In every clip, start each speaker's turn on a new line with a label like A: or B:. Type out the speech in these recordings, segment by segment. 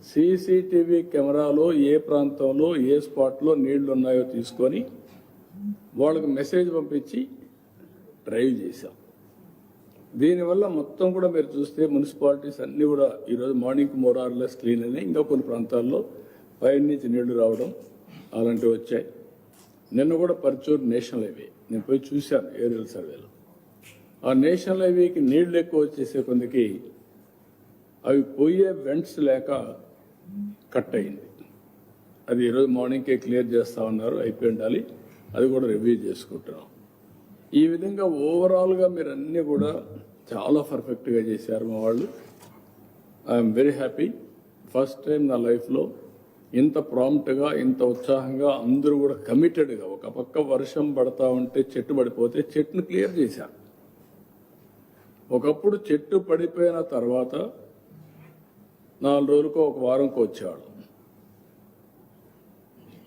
A: CCTV కెమెరాలో ఏ ప్రాంతంలో ఏ స్పాట్లో నీళ్లు ఉన్నాయో తీసుకొని వాళ్ళకి మెసేజ్ పంపించి డ్రైవ్ చేశాం. దీనివల్ల మొత్తం కూడా మీరు చూస్తే మున్సిపాలిటీస్ అన్నీ కూడా ఈరోజు మార్నింగ్ మోరార్లెస్ క్లీన్ అయినాయి. ఇంకా కొన్ని ప్రాంతాల్లో పైన నుంచి నీళ్లు రావడం అలాంటివి వచ్చాయి. నిన్న కూడా పర్చూర్ నేషనల్ హైవే నేను పోయి చూశాను ఏరియల్ సర్వేలో. ఆ నేషనల్ హైవేకి నీళ్లు ఎక్కువ వచ్చేసే కొందికి అవి పోయే వెంట్స్ లేక కట్ అయింది. అది ఈరోజు మార్నింగ్కే క్లియర్ చేస్తా ఉన్నారు, అయిపోయి ఉండాలి. అది కూడా రివ్యూ చేసుకుంటున్నాం. ఈ విధంగా ఓవరాల్గా మీరు అన్నీ కూడా చాలా పర్ఫెక్ట్గా చేశారు మా వాళ్ళు. I'm very happy. First time నా లైఫ్లో ఇంత ప్రాంప్ట్గా ఇంత ఉత్సాహంగా అందరూ కూడా కమిటెడ్గా, ఒక పక్క వర్షం పడతా ఉంటే చెట్టు పడిపోతే చెట్టును క్లియర్ చేశారు. ఒకప్పుడు చెట్టు పడిపోయిన తర్వాత 4 రోజులకో ఒక వారంకో వచ్చేవాళ్ళు.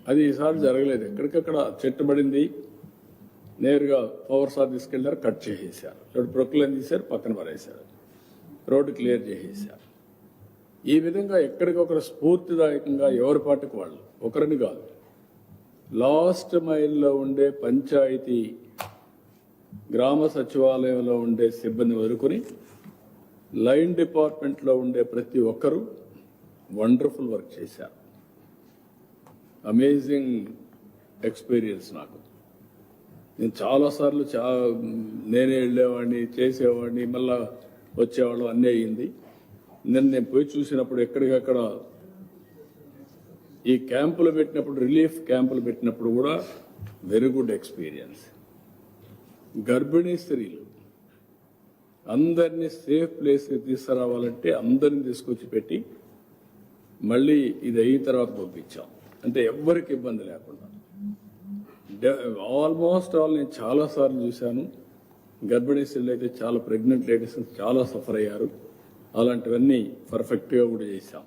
A: అది ఈసారి జరగలేదు. ఎక్కడికక్కడ చెట్టు పడింది, నేరుగా పవర్ సార్ తీసుకెళ్లారు, కట్ చేసేసారు. రోడ్డు ప్రొక్లైన్ తీశారు, పక్కన పడేశారు, రోడ్డు క్లియర్ చేసేసారు. ఈ విధంగా ఎక్కడికొకరు స్ఫూర్తిదాయకంగా ఎవరి పాటికి వాళ్ళు, ఒకరిని కాదు, లాస్ట్ మైల్లో ఉండే పంచాయతీ గ్రామ సచివాలయంలో ఉండే సిబ్బంది వదులుకొని లైన్ డిపార్ట్మెంట్లో ఉండే ప్రతి ఒక్కరూ వండర్ఫుల్ వర్క్ చేశారు. అమేజింగ్ ఎక్స్పీరియన్స్ నాకు. నేను చాలాసార్లు నేనే వెళ్ళేవాడిని, చేసేవాడిని, మళ్ళా వచ్చేవాళ్ళు, అన్నీ అయ్యింది. నేను పోయి చూసినప్పుడు ఎక్కడికక్కడ ఈ క్యాంపులు పెట్టినప్పుడు, రిలీఫ్ క్యాంపులు పెట్టినప్పుడు కూడా వెరీ గుడ్ ఎక్స్పీరియన్స్. గర్భిణీ స్త్రీలు అందరినీ సేఫ్ ప్లేస్కి తీసుకురావాలంటే అందరిని తీసుకొచ్చి పెట్టి మళ్ళీ ఇది అయిన తర్వాత పంపించాం. అంటే ఎవ్వరికి ఇబ్బంది లేకుండా. ఆల్మోస్ట్ ఆల్ నేను చాలాసార్లు చూశాను. గర్భిణీ స్త్రీలు అయితే చాలా, ప్రెగ్నెంట్ లేడీస్ చాలా సఫర్ అయ్యారు. అలాంటివన్నీ పర్ఫెక్ట్గా కూడా చేశాం.